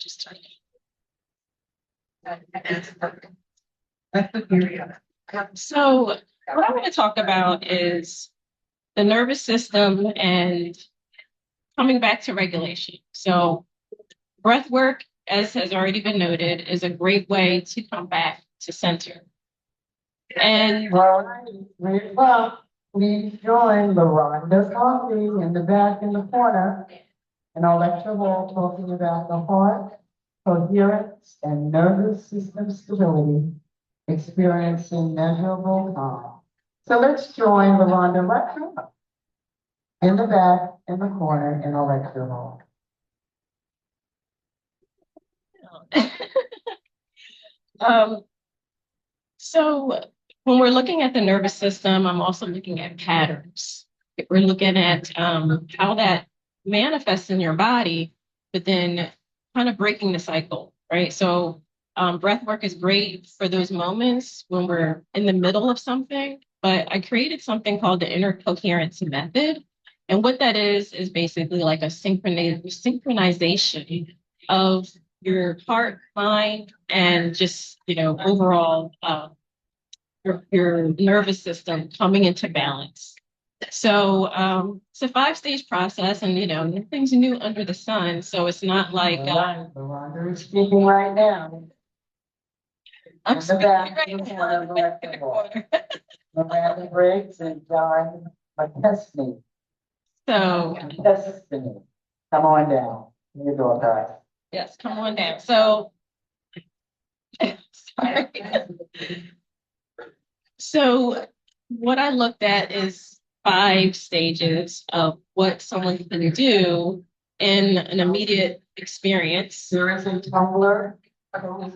Just that's the theory of it. So what I'm going to talk about is the nervous system and coming back to regulation. So breath work, as has already been noted, is a great way to come back to center. And well, please join LaRonda Koffi in the back in the corner, and I'll lecture all talking about the heart, coherence, and nervous system stability, experiencing measurable calm. So let's join LaRonda lecture in the back in the corner in our lecture hall. So when we're looking at the nervous system, I'm also looking at patterns. We're looking at how that manifests in your body, but then kind of breaking the cycle, right? So breath work is great for those moments when we're in the middle of something, but I created something called the Inner Coherence Method. And what that is basically like a synchronization of your heart, mind, and just, overall your nervous system coming into balance. So it's a 5-stage process, and nothing's new under the sun. So it's not like LaRonda is speaking right now. I'm speaking right now. Miranda Briggs and John McKesney. So Destiny. Come on down. You go, guys. yes, come on down. So sorry. So what I looked at is 5 stages of what someone can do in an immediate experience. There is a tumbler,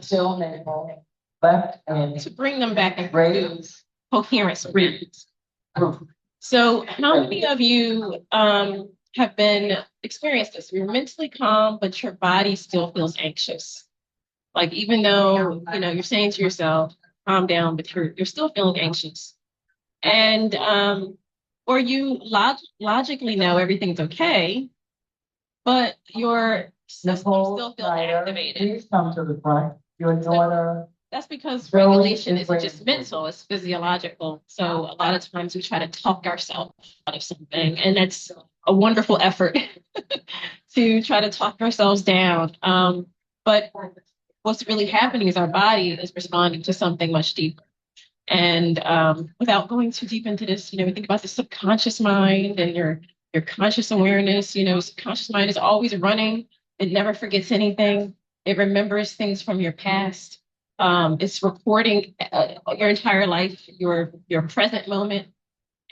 still maple, left and to bring them back into raise. coherence. So how many of you have been experienced this? You're mentally calm, but your body still feels anxious. Like even though you're saying to yourself, calm down, but you're still feeling anxious. And or you logically know everything's okay, but your system still feels activated. Please come to the front. Your daughter. That's because regulation isn't just mental, it's physiological. So a lot of times we try to talk ourselves out of something, and that's a wonderful effort to try to talk ourselves down. But what's really happening is our body is responding to something much deeper. And without going too deep into this, we think about the subconscious mind and your conscious awareness. Subconscious mind is always running. It never forgets anything. It remembers things from your past. It's recording your entire life, your present moment,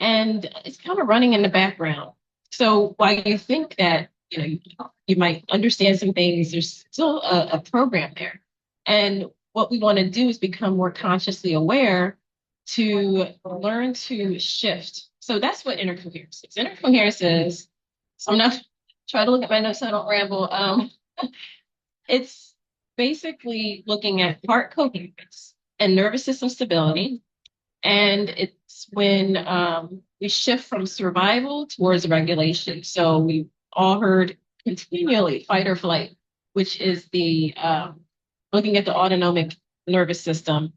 and it's kind of running in the background. So while you think that you might understand some things, there's still a program there. And what we want to do is become more consciously aware to learn to shift. So that's what inner coherence is. Inner coherence is, so I'm not trying to look at my notes so I don't ramble. It's basically looking at heart coherence and nervous system stability. And it's when we shift from survival towards regulation. So we've all heard continually fight or flight, which is the looking at the autonomic nervous system.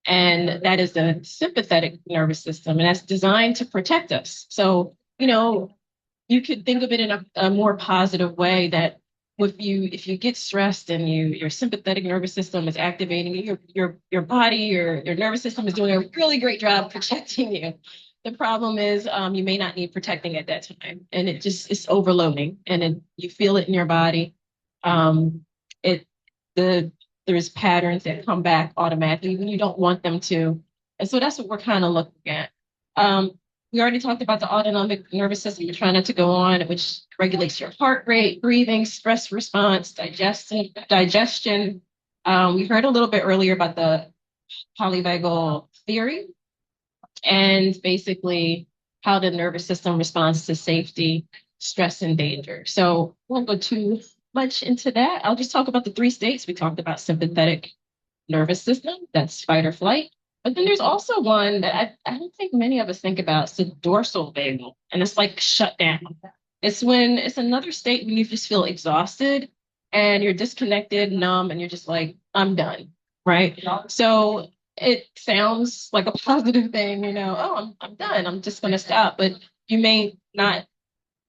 And that is the sympathetic nervous system, and that's designed to protect us. So, you could think of it in a more positive way, that if you get stressed and your sympathetic nervous system is activating, your body, your nervous system is doing a really great job protecting you. The problem is you may not need protecting at that time, and it's overloading, and you feel it in your body. There's patterns that come back automatically when you don't want them to. And so that's what we're kind of looking at. We already talked about the autonomic nervous system. We're trying not to go on, which regulates your heart rate, breathing, stress response, digestion. We heard a little bit earlier about the Polyvagal Theory and basically how the nervous system responds to safety, stress, and danger. So we won't go too much into that. I'll just talk about the 3 states. We talked about sympathetic nervous system, that's fight or flight. But then there's also one that I don't think many of us think about. It's the dorsal vagal, and it's like shut down. It's another state when you just feel exhausted and you're disconnected, numb, and you're just like, I'm done, right? So it sounds like a positive thing, oh, I'm done, I'm just going to stop. But you may not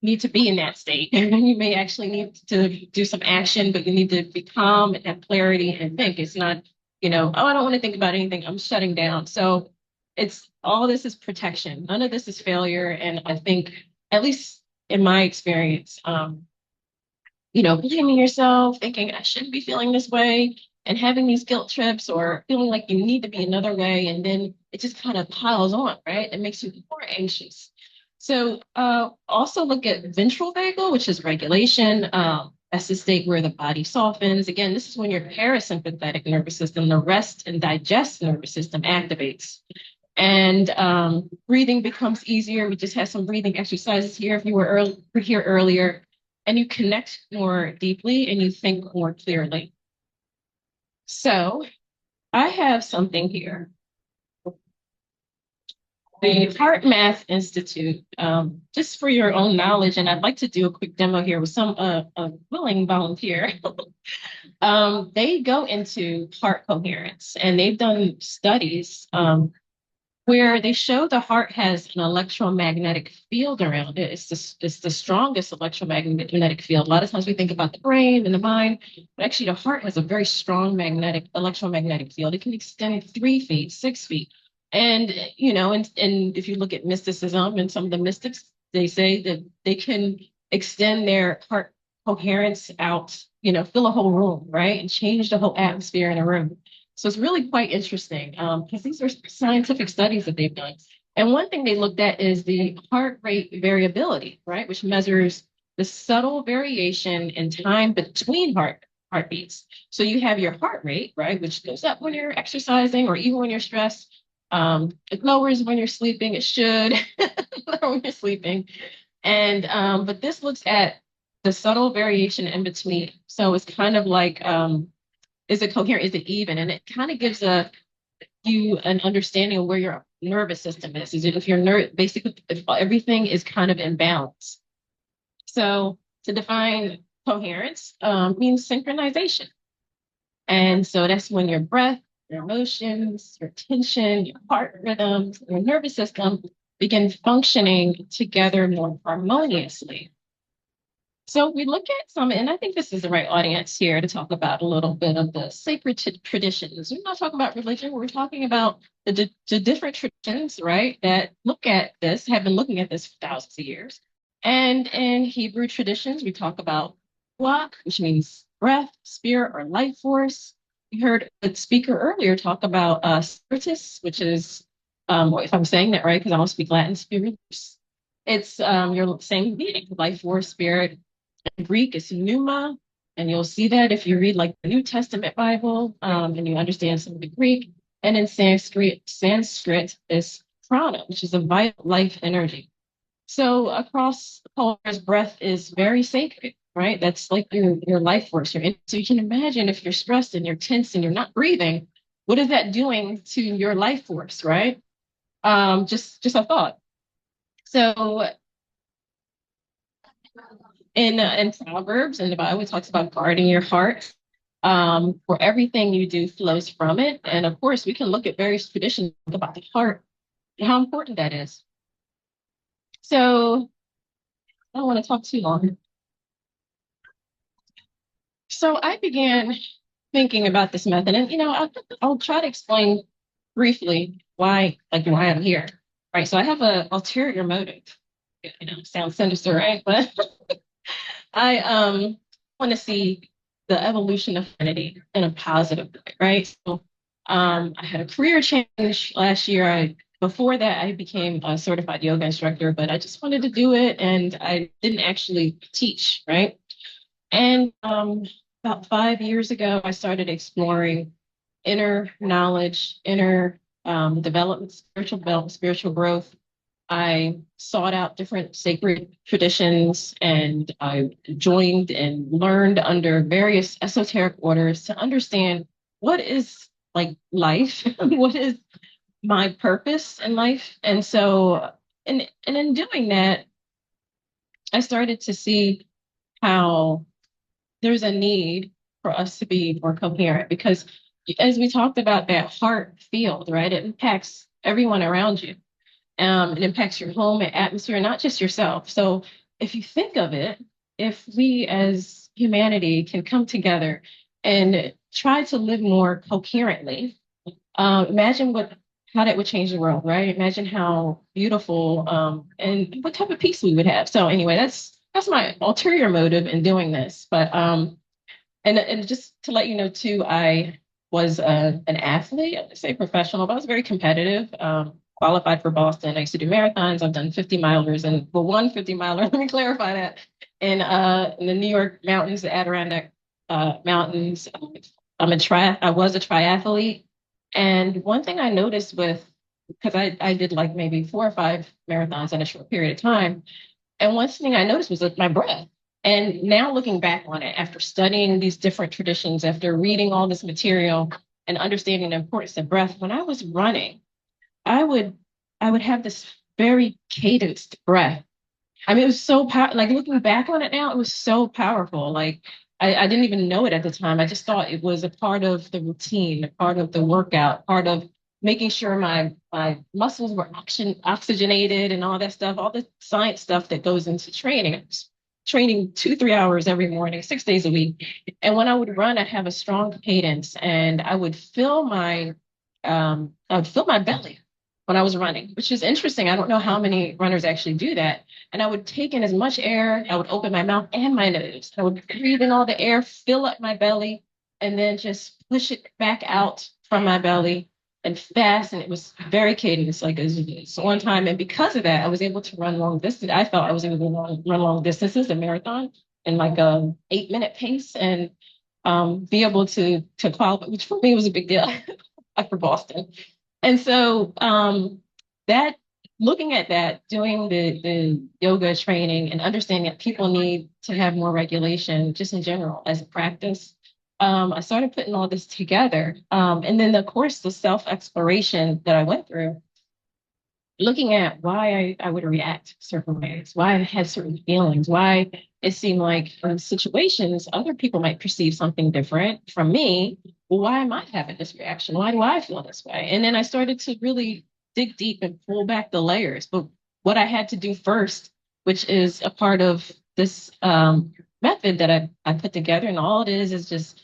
need to be in that state. You may actually need to do some action, but you need to be calm and have clarity and think. It's not, oh, I don't want to think about anything, I'm shutting down. So it's all this is protection. None of this is failure. And I think, at least in my experience, blaming yourself, thinking I shouldn't be feeling this way, and having these guilt trips or feeling like you need to be another way, and then it just kind of piles on, right? It makes you more anxious. So also look at ventral vagal, which is regulation. That's the state where the body softens. Again, this is when your parasympathetic nervous system, the rest and digest nervous system, activates. And breathing becomes easier. We just had some breathing exercises here if you were here earlier. And you connect more deeply and you think more clearly. So I have something here. The HeartMath Institute, just for your own knowledge, and I'd like to do a quick demo here with some a willing volunteer. They go into heart coherence, and they've done studies where they show the heart has an electromagnetic field around it. It's the strongest electromagnetic field. A lot of times we think about the brain and the mind, but actually the heart has a very strong electromagnetic field. It can extend 3 feet, 6 feet. And, and if you look at mysticism and some of the mystics, they say that they can extend their heart coherence out, fill a whole room, right? And change the whole atmosphere in a room. So it's really quite interesting because these are scientific studies that they've done. And one thing they looked at is the heart rate variability, right, which measures the subtle variation in time between heartbeats. So you have your heart rate, right, which goes up when you're exercising or even when you're stressed. It lowers when you're sleeping. It should lower when you're sleeping. And but this looks at the subtle variation in between. So it's kind of like is it coherent? Is it even? And it kind of gives you an understanding of where your nervous system is. Is it if your basically if everything is kind of in balance? So to define coherence means synchronization. And so that's when your breath, your emotions, your tension, your heart rhythm, your nervous system begin functioning together more harmoniously. So we look at some, and I think this is the right audience here to talk about a little bit of the sacred traditions. We're not talking about religion. We're talking about the different traditions, right, that look at this, have been looking at this for thousands of years. And in Hebrew traditions, we talk about ruach, which means breath, spirit, or life force. We heard the speaker earlier talk about spiritus, which is, if I'm saying that right, because I don't speak Latin, spiritus. It's your same meaning, life force, spirit. In Greek is pneuma, and you'll see that if you read like the New Testament Bible, and you understand some of the Greek. And in Sanskrit is prana, which is a vital life energy. So across the cultures, breath is very sacred, right? That's like your life force. So you can imagine if you're stressed and you're tense and you're not breathing, what is that doing to your life force, right? Just a thought. So in Proverbs and the Bible, it talks about guarding your heart. For everything you do flows from it. And of course, we can look at various traditions about the heart and how important that is. So I don't want to talk too long. So I began thinking about this method, and I'll try to explain briefly why I'm here, right? So I have an ulterior motive. Sounds sinister, right? But I want to see the evolution of humanity in a positive way, right? So I had a career change last year. Before that, I became a certified yoga instructor, but I just wanted to do it, and I didn't actually teach, right? And about 5 years ago, I started exploring inner knowledge, inner development, spiritual growth. I sought out different sacred traditions, and I joined and learned under various esoteric orders to understand what is like life, what is my purpose in life. And so, and in doing that, I started to see how there's a need for us to be more coherent because as we talked about that heart field, right? It impacts everyone around you. It impacts your home and atmosphere, not just yourself. So if you think of it, if we as humanity can come together and try to live more coherently, imagine how that would change the world, right? Imagine how beautiful and what type of peace we would have. So anyway, that's my ulterior motive in doing this. But and just to let you know too, I was an athlete, I would say professional, but I was very competitive. Qualified for Boston. I used to do marathons. I've done 50 milers and well, one 50 miler. Let me clarify that. In the New York mountains, the Adirondack mountains. I was a triathlete. And one thing I noticed because I did like maybe 4 or 5 marathons in a short period of time. And one thing I noticed was like my breath. And now looking back on it, after studying these different traditions, after reading all this material and understanding the importance of breath, when I was running, I would have this very cadenced breath. I mean, it was so like looking back on it now, it was so powerful. Like I didn't even know it at the time. I just thought it was a part of the routine, a part of the workout, part of making sure my muscles were oxygenated and all that stuff, all the science stuff that goes into training. I was training 2, 3 hours every morning, 6 days a week. And when I would run, I'd have a strong cadence and I would fill my belly when I was running, which is interesting. I don't know how many runners actually do that. And I would take in as much air. I would open my mouth and my nose. I would breathe in all the air, fill up my belly, and then just push it back out from my belly and fast. And it was very cadenced, like it's on time. And because of that, I was able to run long distance. I felt I was able to run long distances, a marathon, in like a 8-minute pace, and be able to qualify, which for me was a big deal for Boston. And so that looking at that, doing the yoga training and understanding that people need to have more regulation just in general as a practice, I started putting all this together. And then of course the self-exploration that I went through, looking at why I would react certain ways, why I had certain feelings, why it seemed like in situations other people might perceive something different from me. Well, why am I having this reaction? Why do I feel this way? And then I started to really dig deep and pull back the layers. But what I had to do first, which is a part of this method that I put together, and all it is just,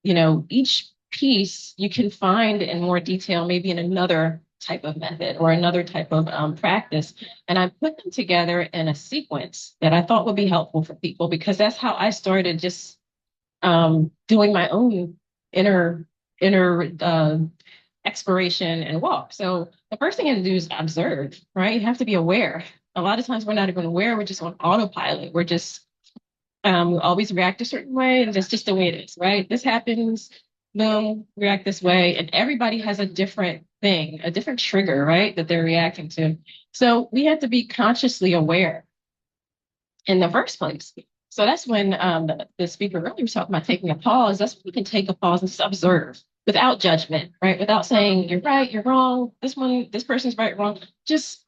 each piece you can find in more detail, maybe in another type of method or another type of practice. And I put them together in a sequence that I thought would be helpful for people, because that's how I started just doing my own inner exploration and walk. So the first thing you have to do is observe, right? You have to be aware. A lot of times we're not even aware. We're just on autopilot. We're just we always react a certain way, and that's just the way it is, right? This happens, boom, react this way. And everybody has a different thing, a different trigger, right, that they're reacting to. So we have to be consciously aware in the first place. So that's when the speaker earlier was talking about taking a pause. That's when we can take a pause and just observe without judgment, right? Without saying you're right, you're wrong, this person's right, wrong. Just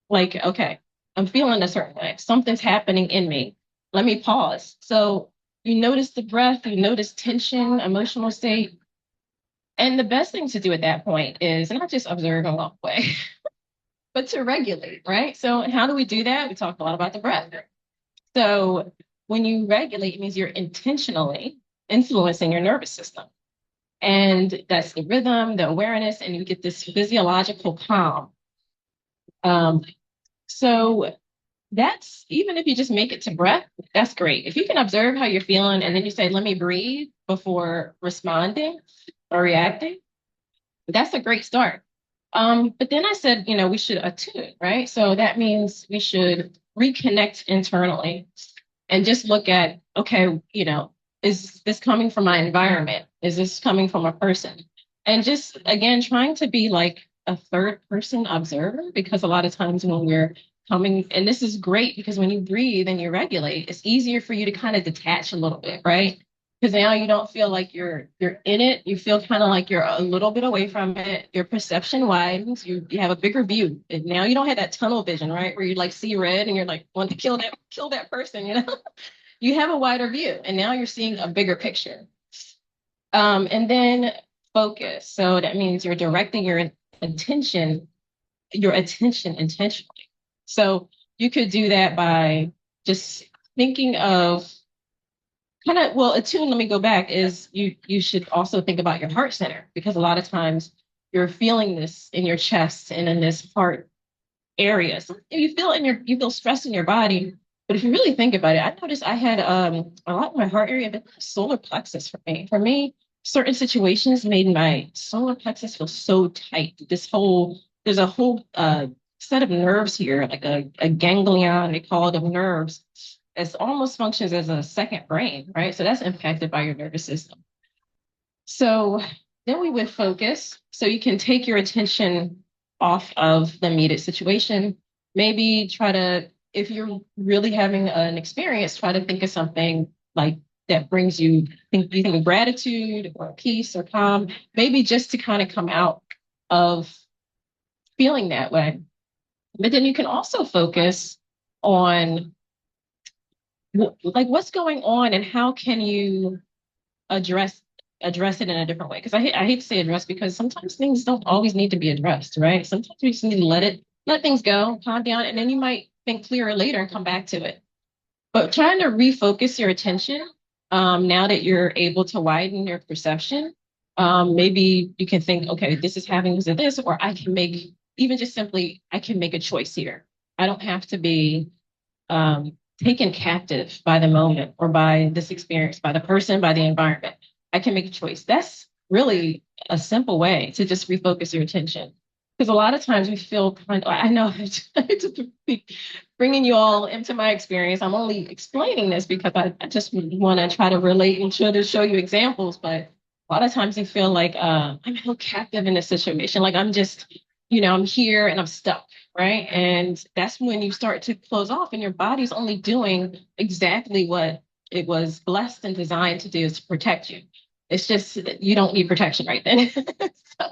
like, okay, I'm feeling a certain way. Something's happening in me. Let me pause. So you notice the breath, you notice tension, emotional state. And the best thing to do at that point is not just observe and walk away, but to regulate, right? So how do we do that? We talked a lot about the breath. So when you regulate, it means you're intentionally influencing your nervous system. And that's the rhythm, the awareness, and you get this physiological calm. So that's, even if you just make it to breath, that's great. If you can observe how you're feeling and then you say, let me breathe before responding or reacting, that's a great start. But then I said, we should attune, right? So that means we should reconnect internally and just look at, okay, is this coming from my environment? Is this coming from a person? And just, again, trying to be like a third person observer, because a lot of times when we're coming, and this is great because when you breathe and you regulate, it's easier for you to kind of detach a little bit, right? Because now you don't feel like you're in it. You feel kind of like you're a little bit away from it. Your perception widens. You have a bigger view. And now you don't have that tunnel vision, right? Where you like see red and you're like want to kill that person, you have a wider view, and now you're seeing a bigger picture. And then focus. So that means you're directing attention, your attention intentionally. So you could do that by just thinking of well, attune, let me go back, is you should also think about your heart center, because a lot of times you're feeling this in your chest and in this heart area. So you feel stress in your body. But if you really think about it, I noticed I had a lot in my heart area, but solar plexus for me. For me, certain situations made my solar plexus feel so tight. There's a whole set of nerves here, like a ganglion, they call it, of nerves. It almost functions as a second brain, right? So that's impacted by your nervous system. So then we would focus. So you can take your attention off of the immediate situation. Maybe try to, if you're really having an experience, try to think of something like that brings you, think of gratitude or peace or calm, maybe just to kind of come out of feeling that way. But then you can also focus on like what's going on and how can you address it in a different way. Because I hate to say address, because sometimes things don't always need to be addressed, right? Sometimes we just need to let things go, calm down, and then you might think clearer later and come back to it. But trying to refocus your attention, now that you're able to widen your perception, maybe you can think, okay, this is happening because of this, or I can make, even just simply, I can make a choice here. I don't have to be taken captive by the moment or by this experience, by the person, by the environment. I can make a choice. That's really a simple way to just refocus your attention. Because a lot of times we feel I know to be bringing you all into my experience. I'm only explaining this because I just want to try to relate and try to show you examples. But a lot of times you feel like I'm held captive in this situation. Like I'm just, I'm here and I'm stuck, right? And that's when you start to close off and your body's only doing exactly what it was blessed and designed to do, is to protect you. It's just you don't need protection right then. So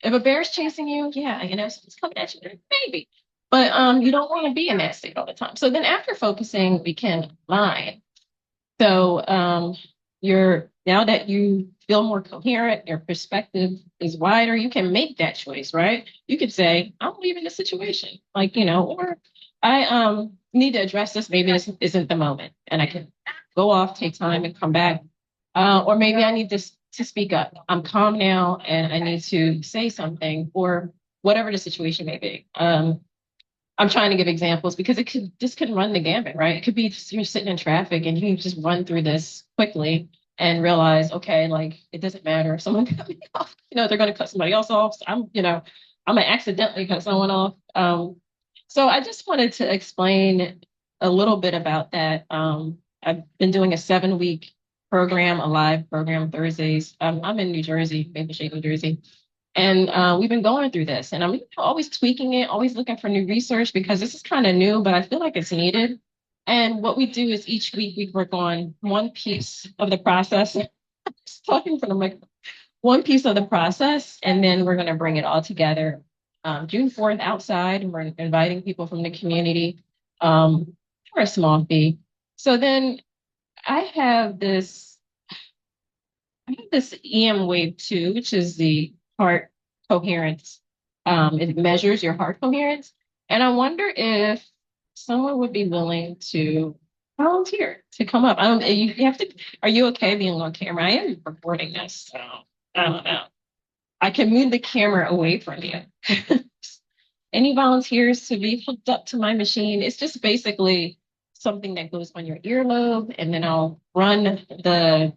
if a bear's chasing you, yeah, someone's coming at you, maybe. But you don't want to be in that state all the time. So then after focusing, we can align. So you're now that you feel more coherent, your perspective is wider, you can make that choice, right? You could say, I'm leaving the situation, or I need to address this. Maybe this isn't the moment, and I can go off, take time, and come back. Or maybe I need to speak up. I'm calm now, and I need to say something, or whatever the situation may be. I'm trying to give examples because this could run the gambit, right? It could be just you're sitting in traffic and you just run through this quickly and realize, okay, like it doesn't matter if someone cut me off. They're going to cut somebody else off. So I'm gonna accidentally cut someone off. So I just wanted to explain a little bit about that. I've been doing a 7-week program, a live program Thursdays. I'm in New Jersey, Maple Shade, New Jersey. And we've been going through this, and I'm always tweaking it, always looking for new research, because this is kind of new, but I feel like it's needed. And what we do is each week we work on one piece of the process. Just talking from the mic, one piece of the process, and then we're going to bring it all together. June 4th outside, and we're inviting people from the community for a small fee. So then I have this EM Wave 2, which is the heart coherence. It measures your heart coherence. And I wonder if someone would be willing to volunteer to come up. You have to, are you okay being on camera? I am recording this, so I don't know. I can move the camera away from you. Any volunteers to be hooked up to my machine? It's just basically something that goes on your earlobe, and then I'll run the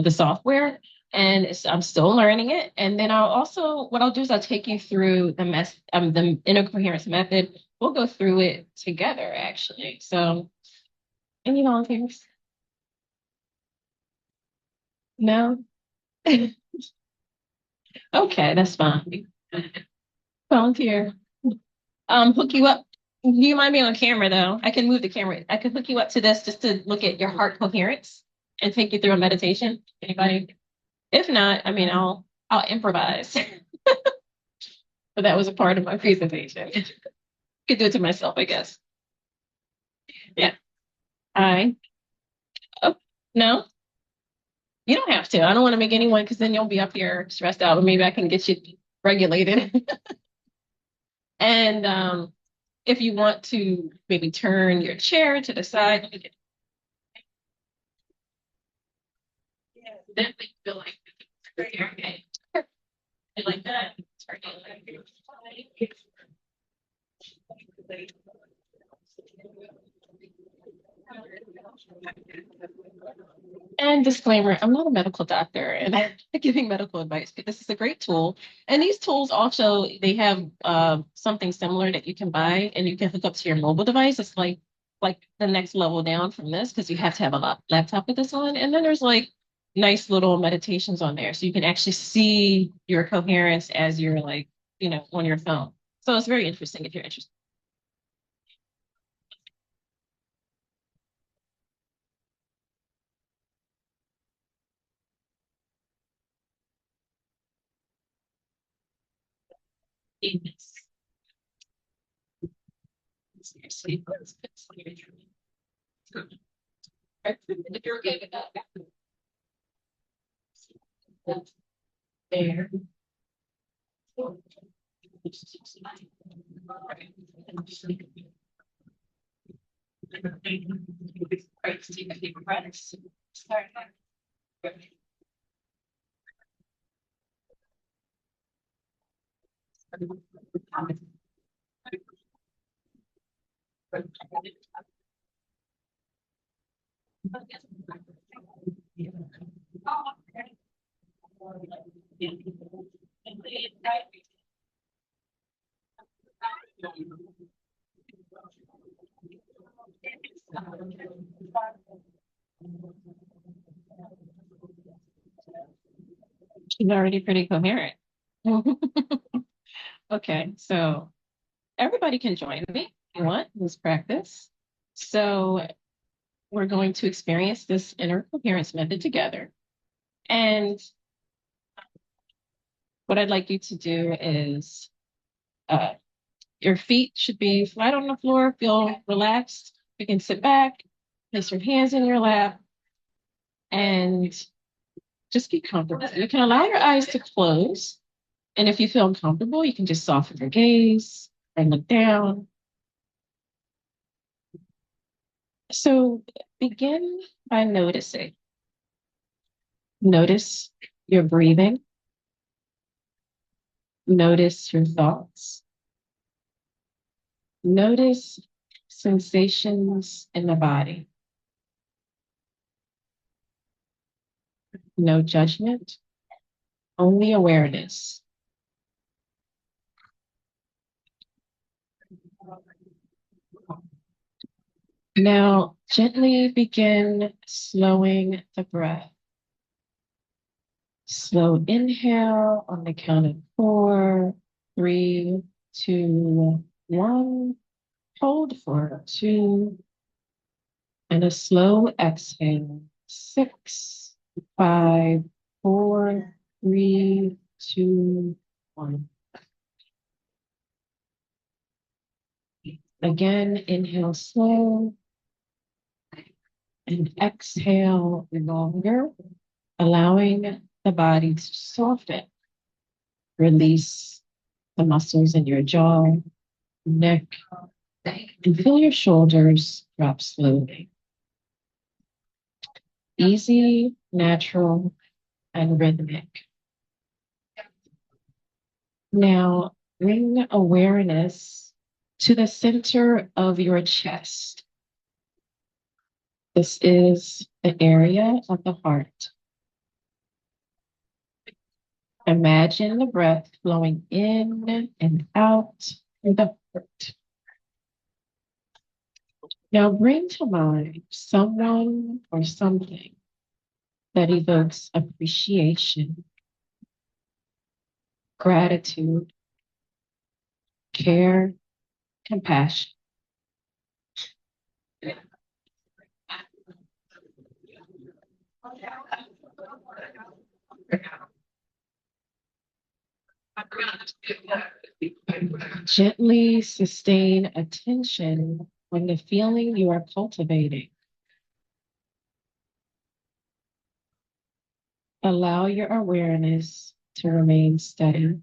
software, and I'm still learning it. And then what I'll do is I'll take you through the Inner Coherence Method. We'll go through it together, actually. So, any volunteers? No? Okay, that's fine. Volunteer. Hook you up. You might be on camera though. I can move the camera. I could hook you up to this just to look at your heart coherence and take you through a meditation. Anybody? If not, I'll improvise. But that was a part of my presentation. Could do it to myself, I guess. Yeah. I, oh, no, you don't have to. I don't want to make anyone, because then you'll be up here stressed out, but maybe I can get you regulated. And if you want to maybe turn your chair to the side, then we feel like, okay, like that. And disclaimer, I'm not a medical doctor and I'm not giving medical advice, but this is a great tool. And these tools also, they have something similar that you can buy and you can hook up to your mobile device. It's like the next level down from this, because you have to have a laptop with this on. And then there's like nice little meditations on there. So you can actually see your coherence as you're like, on your phone. So it's very interesting if you're interested. In this. Seriously, if you're okay with that. There. She's already pretty coherent. Okay, so everybody can join me if you want this practice. So we're going to experience this inner coherence method together. And what I'd like you to do is your feet should be flat on the floor, feel relaxed. You can sit back, place your hands in your lap, and just be comfortable. You can allow your eyes to close. And if you feel uncomfortable, you can just soften your gaze and look down. So begin by noticing. Notice your breathing. Notice your thoughts. Notice sensations in the body. No judgment, only awareness. Now, gently begin slowing the breath. Slow inhale on the count of 4, 3, 2, 1. Hold for 2. And a slow exhale. 6, 5, 4, 3, 2, 1. Again, inhale slow and exhale longer, allowing the body to soften. Release the muscles in your jaw, neck, and feel your shoulders drop slowly. Easy, natural, and rhythmic. Now, bring awareness to the center of your chest. This is the area of the heart. Imagine the breath flowing in and out through the heart. Now bring to mind someone or something that evokes appreciation, gratitude, care, compassion. Gently sustain attention on the feeling you are cultivating. Allow your awareness to remain steady.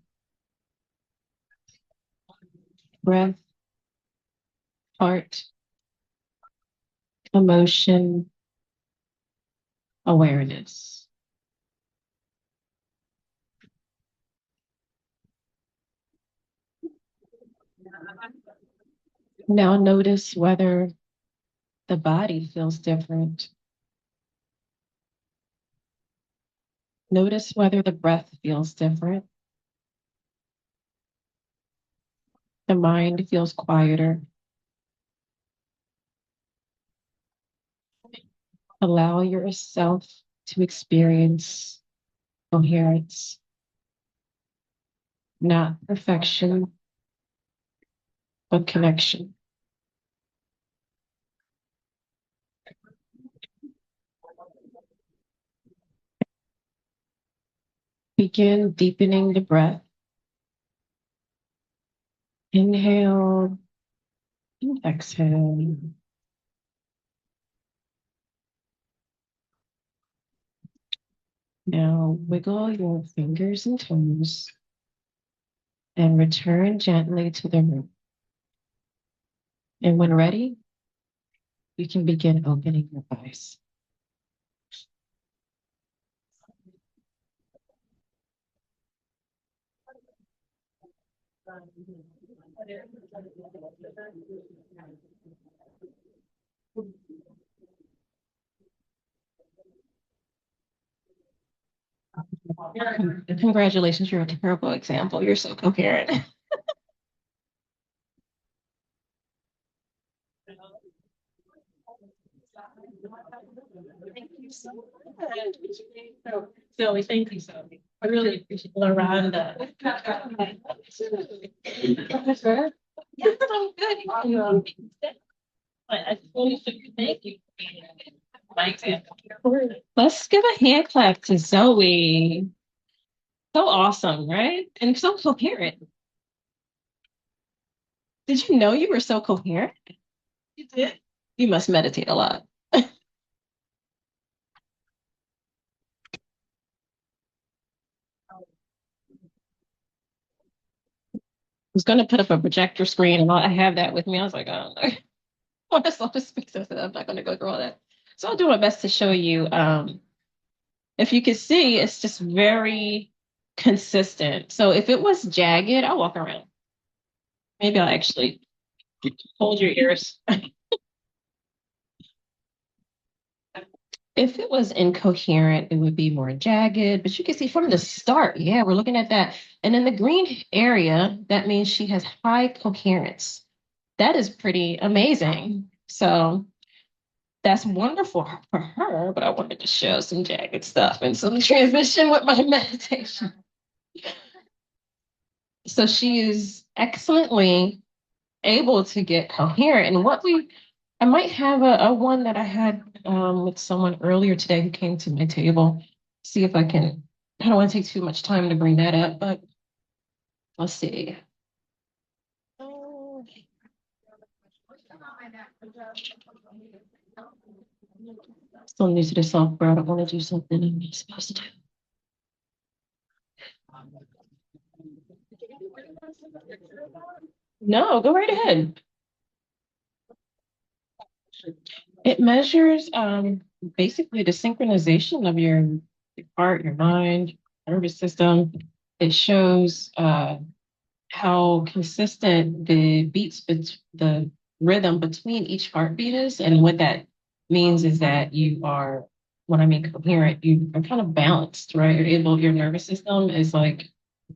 Breath, heart, emotion, awareness. Now notice whether the body feels different. Notice whether the breath feels different. The mind feels quieter. Allow yourself to experience coherence, not perfection, but connection. Begin deepening the breath. Inhale and exhale. Now wiggle your fingers and toes and return gently to the room. And when ready, you can begin opening your eyes. Congratulations, you're a terrible example. You're so coherent. Thank you so much. Zoe, thank you, Zoe. I really appreciate LaRonda. Yes, I'm good. I totally should thank you for being my example. Let's give a hand clap to Zoe. So awesome, right? And so coherent. Did you know you were so coherent? You did? You must meditate a lot. Was going to put up a projector screen and I have that with me. I was like, oh, no. I just want to speak so I'm not going to go through all that. So I'll do my best to show you. If you can see, it's just very consistent. So if it was jagged, I'll walk around. Maybe I'll actually hold your ears. If it was incoherent, it would be more jagged, but you can see from the start, yeah, we're looking at that. And in the green area, that means she has high coherence. That is pretty amazing. So that's wonderful for her, but I wanted to show some jagged stuff and some transition with my meditation. So she is excellently able to get coherent. And I might have a one that I had with someone earlier today who came to my table. See if I don't want to take too much time to bring that up, but let's see. Still new to the software. I don't want to do something I'm not supposed to do. No, go right ahead. It measures basically the synchronization of your heart, your mind, nervous system. It shows how consistent the the rhythm between each heartbeat is. And what that means is that you are, when I mean coherent, you are kind of balanced, right? Your nervous system is like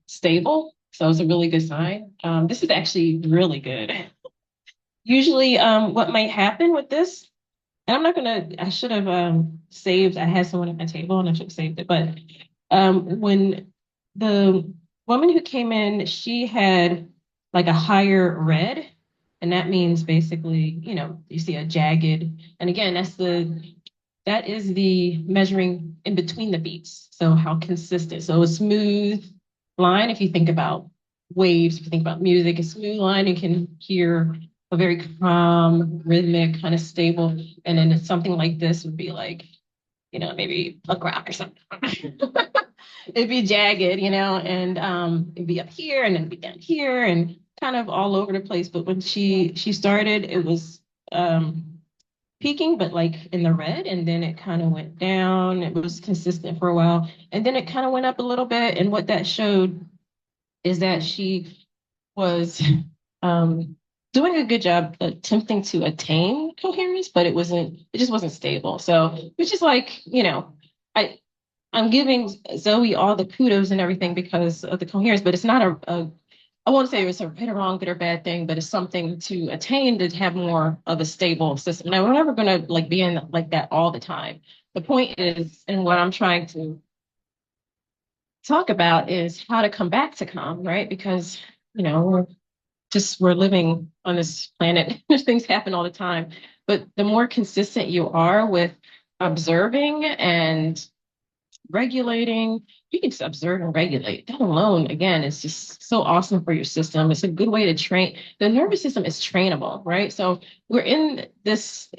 stable. So it's a really good sign. This is actually really good. Usually, what might happen with this, and I should have saved, I had someone at my table and I should have saved it, but when the woman who came in, she had like a higher red, and that means basically, you see a jagged, and again, that is the measuring in between the beats. So how consistent. So a smooth line, if you think about waves, if you think about music, a smooth line, you can hear a very calm, rhythmic, kind of stable. And then something like this would be like maybe a rock or something. It'd be jagged, and it'd be up here and then it'd be down here and kind of all over the place. But when she started, it was peaking, but like in the red, and then it kind of went down. It was consistent for a while, and then it kind of went up a little bit. And what that showed is that she was doing a good job attempting to attain coherence, but it just wasn't stable. So it's just like, I'm giving Zoe all the kudos and everything because of the coherence, but it's not I won't say it's a right or wrong, good or bad thing, but it's something to attain to have more of a stable system. Now, we're never going to like be in like that all the time. The point is, and what I'm trying to talk about is how to come back to calm, right? Because, we're living on this planet. Things happen all the time. But the more consistent you are with observing and regulating, you can just observe and regulate. That alone, again, is just so awesome for your system. It's a good way to train. The nervous system is trainable, right? So we're in this,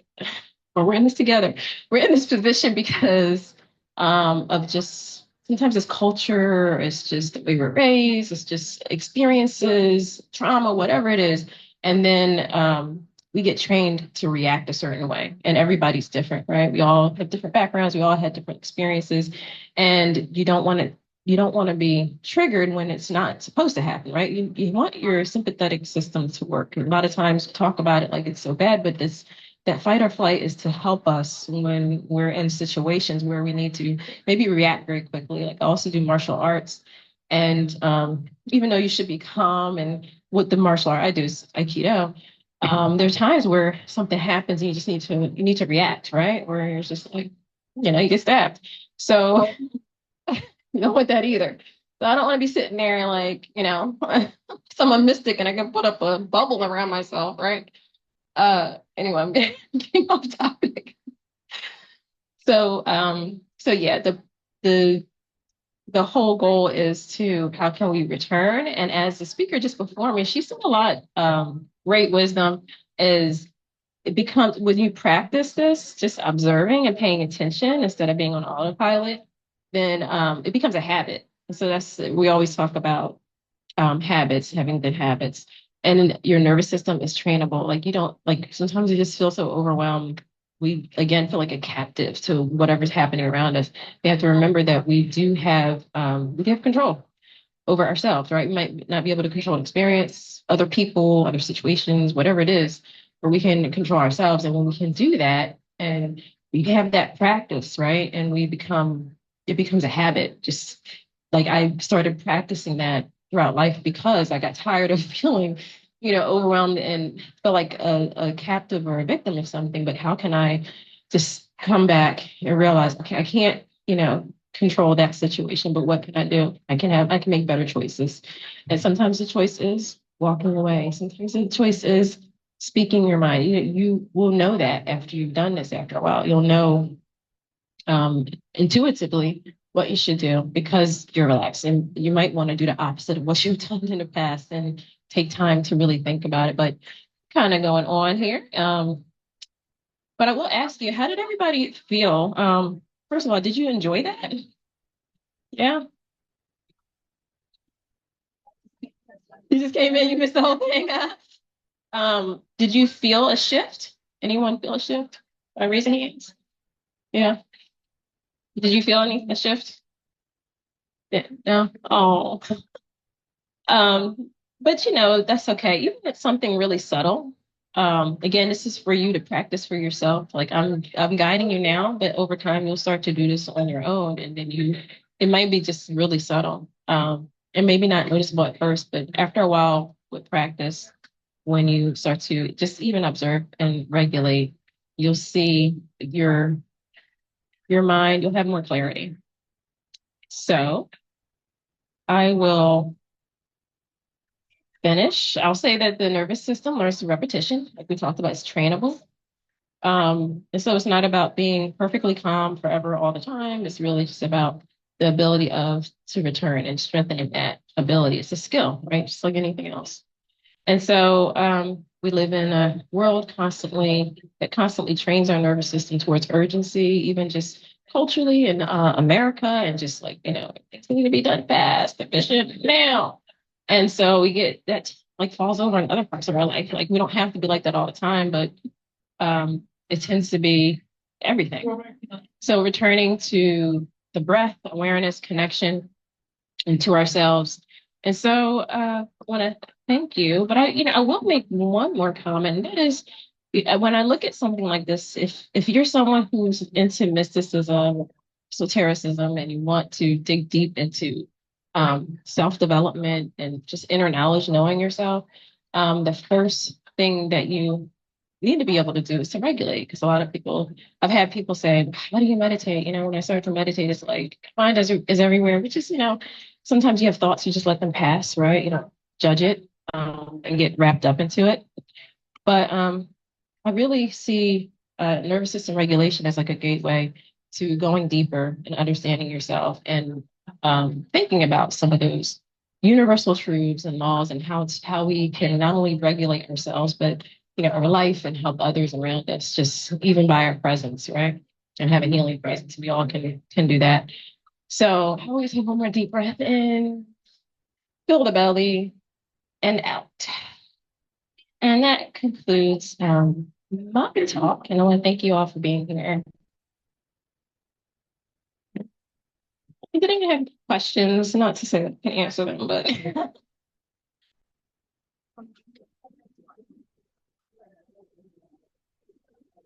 or we're in this together. We're in this position because of just sometimes it's culture, it's just the way we're raised, it's just experiences, trauma, whatever it is. And then we get trained to react a certain way, and everybody's different, right? We all have different backgrounds, we all had different experiences, and you don't want to be triggered when it's not supposed to happen, right? You want your sympathetic system to work. And a lot of times we talk about it like it's so bad, but that fight or flight is to help us when we're in situations where we need to maybe react very quickly. Like I also do martial arts, and even though you should be calm, and what the martial art I do is Aikido. There are times where something happens and you just need to react, right? Where you're just like, you get stabbed. So you don't want that either. So I don't want to be sitting there and like, so I'm mystic and I can put up a bubble around myself, right? Anyway, I'm getting off topic. So yeah, the whole goal is to how can we return? And as the speaker just before me, she said a lot, great wisdom is it becomes when you practice this, just observing and paying attention instead of being on autopilot, then it becomes a habit. And so we always talk about habits, having good habits. And your nervous system is trainable. Like you don't like sometimes you just feel so overwhelmed. We again feel like a captive to whatever's happening around us. We have to remember that we have control over ourselves, right? We might not be able to control experience, other people, other situations, whatever it is, but we can control ourselves. And when we can do that and we have that practice, right? And it becomes a habit. Just like I started practicing that throughout life because I got tired of feeling, overwhelmed and feel like a captive or a victim of something. But how can I just come back and realize, okay, I can't, control that situation, but what can I do? I can make better choices. And sometimes the choice is walking away. Sometimes the choice is speaking your mind. You will know that after you've done this after a while. You'll know intuitively what you should do because you're relaxed. And you might want to do the opposite of what you've done in the past and take time to really think about it. But kind of going on here. But I will ask you, how did everybody feel? First of all, did you enjoy that? Yeah. You just came in, you missed the whole thing. Did you feel a shift? Anyone feel a shift? By raising hands? Yeah. Did you feel a shift? Yeah. No? Oh. But that's okay. Even if it's something really subtle. Again, this is for you to practice for yourself. Like I'm guiding you now, but over time you'll start to do this on your own, and then it might be just really subtle. And maybe not noticeable at first, but after a while with practice, when you start to just even observe and regulate, you'll see your mind, you'll have more clarity. So I will finish. I'll say that the nervous system learns through repetition, like we talked about, it's trainable. And so it's not about being perfectly calm forever all the time. It's really just about the ability to return and strengthening that ability. It's a skill, right? Just like anything else. And so we live in a world that constantly trains our nervous system towards urgency, even just culturally in America, and just like, things need to be done fast, efficient now. And so we get that like falls over in other parts of our life. Like we don't have to be like that all the time, but it tends to be everything. So returning to the breath, awareness, connection, and to ourselves. And so I want to thank you, but I will make one more comment. And that is, when I look at something like this, if you're someone who's into mysticism, esotericism, and you want to dig deep into self-development and just inner knowledge, knowing yourself, the first thing that you need to be able to do is to regulate. Because a lot of people, I've had people say, "How do you meditate?" When I started to meditate, it's like mind is everywhere, which is, sometimes you have thoughts, you just let them pass, right? You don't judge it and get wrapped up into it. But I really see nervous system regulation as like a gateway to going deeper and understanding yourself and thinking about some of those universal truths and laws and how we can not only regulate ourselves, but our life and help others around us, just even by our presence, right? And have a healing presence. We all can do that. So I always take one more deep breath in, fill the belly, and out. And that concludes my talk. And I want to thank you all for being here. I didn't have questions, not to say that I can answer them, but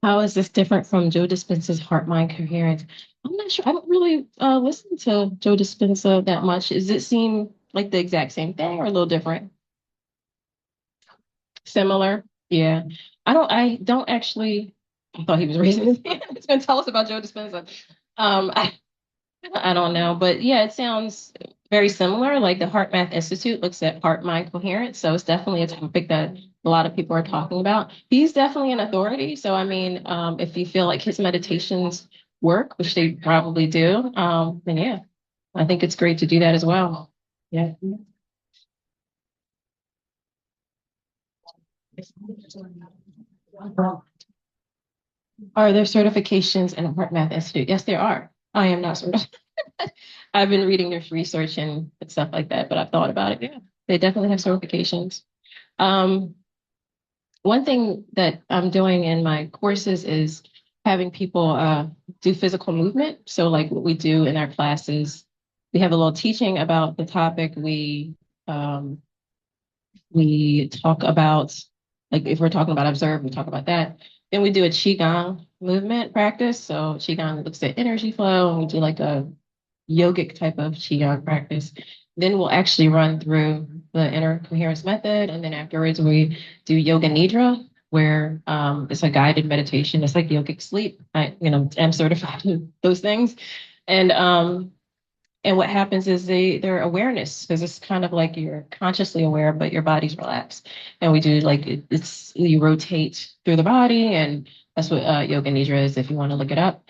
how is this different from Joe Dispenza's Heart Mind Coherence? I'm not sure. I don't really listen to Joe Dispenza that much. Does it seem like the exact same thing or a little different? Similar? Yeah. I don't actually, I thought he was raising his hand. He's going to tell us about Joe Dispenza. I don't know, but yeah, it sounds very similar. Like the HeartMath Institute looks at heart mind coherence, so it's definitely a topic that a lot of people are talking about. He's definitely an authority. So I mean, if you feel like his meditations work, which they probably do, then yeah, I think it's great to do that as well. Yeah. Are there certifications in the HeartMath Institute? Yes, there are. I am not certified. I've been reading their research and stuff like that, but I've thought about it. Yeah, they definitely have certifications. Um, One thing that I'm doing in my courses is having people do physical movement. So like what we do in our classes, we have a little teaching about the topic. We talk about, like if we're talking about observe, we talk about that. Then we do a Qigong movement practice. So Qigong looks at energy flow, and we do like a yogic type of Qigong practice. Then we'll actually run through the Inner Coherence Method, and then afterwards we do Yoga Nidra, where it's a guided meditation. It's like yogic sleep. I'm certified in those things, and what happens is their awareness, because it's kind of like you're consciously aware, but your body's relaxed. And we do like it's you rotate through the body, and that's what Yoga Nidra is if you want to look it up.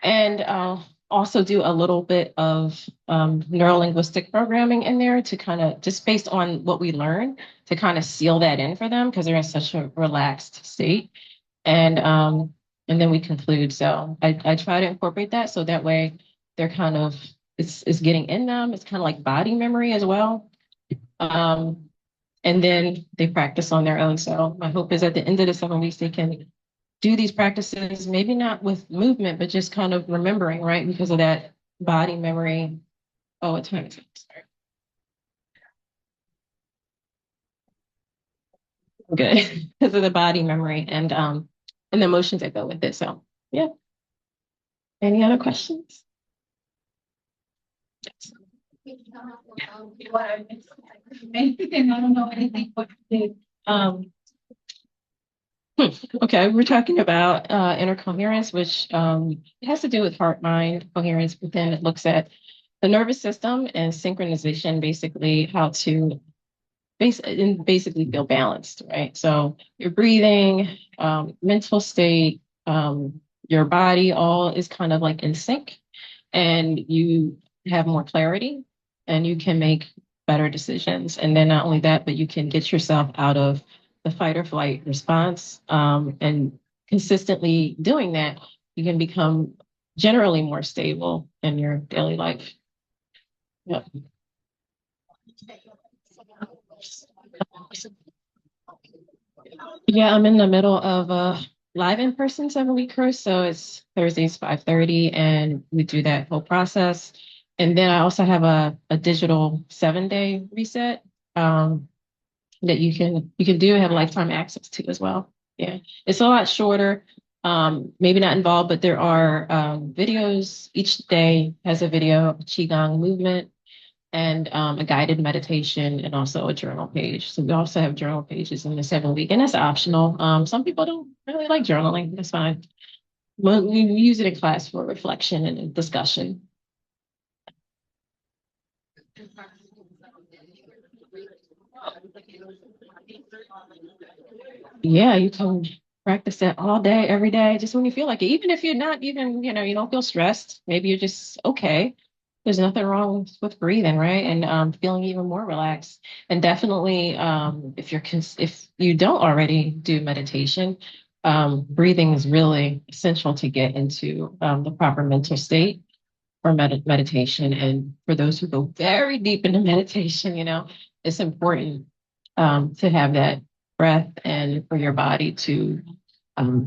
And also do a little bit of neuro-linguistic programming in there to kind of just based on what we learn to kind of seal that in for them because they're in such a relaxed state. And then we conclude. So I try to incorporate that so that way they're kind of it's getting in them. It's kind of like body memory as well. Um, and then they practice on their own. So my hope is at the end of the 7 weeks they can do these practices, maybe not with movement, but just kind of remembering, right? Because of that body memory. Oh, what time is it? Sorry. Good. Because of the body memory and the emotions that go with it. So yeah. Any other questions? Um, okay, we're talking about inner coherence, which it has to do with heart-mind coherence, but then it looks at the nervous system and synchronization, basically how to basically feel balanced, right? So your breathing, mental state, your body, all is kind of like in sync, and you have more clarity, and you can make better decisions. And then not only that, but you can get yourself out of the fight or flight response, and consistently doing that, you can become generally more stable in your daily life. Yep. Yeah, I'm in the middle of a live in-person 7-week course. So it's Thursdays 5:30, and we do that whole process. And then I also have a digital 7-day reset that you can do have lifetime access to as well. Yeah, it's a lot shorter. Maybe not involved, but there are videos. Each day has a video of qigong movement and a guided meditation and also a journal page. So we also have journal pages in the 7-week, and that's optional. Some people don't really like journaling. That's fine. We use it in class for reflection and discussion. Yeah, you can practice that all day, every day, just when you feel like it. Even if you're not even, you don't feel stressed, maybe you're just okay. There's nothing wrong with breathing, right? And feeling even more relaxed. And definitely, if you don't already do meditation, breathing is really essential to get into the proper mental state for meditation. And for those who go very deep into meditation, it's important to have that breath and for your body to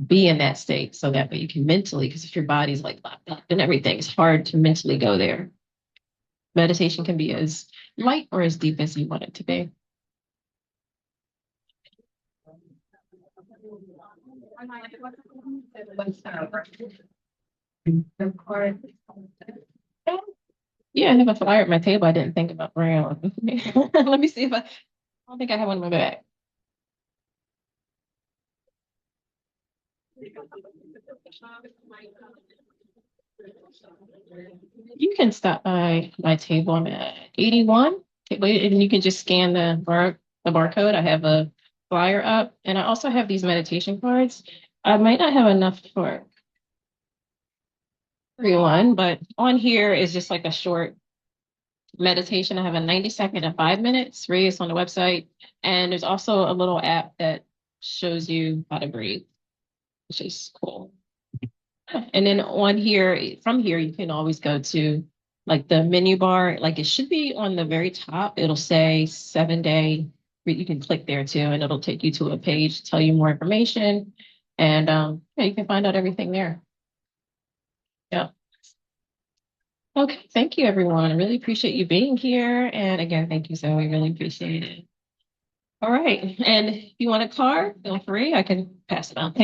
be in that state so that way you can mentally, because if your body's like locked up and everything, it's hard to mentally go there. Meditation can be as light or as deep as you want it to be. Yeah, I have a flyer at my table. I didn't think about bringing one with me. Let me see if I don't think I have one in my bag. You can stop by my table. I'm at 81. And you can just scan the barcode. I have a flyer up, and I also have these meditation cards. I might not have enough for everyone, but on here is just like a short meditation. I have a 90-second and 5 minutes raised on the website. And there's also a little app that shows you how to breathe, which is cool. And then from here, you can always go to like the menu bar. Like it should be on the very top. It'll say 7-day. You can click there too, and it'll take you to a page to tell you more information. And yeah, you can find out everything there. Yeah. Okay. Thank you, everyone. I really appreciate you being here. And again, thank you, Zoe. Really appreciate it. All right. And if you want a card, feel free. I can pass it on.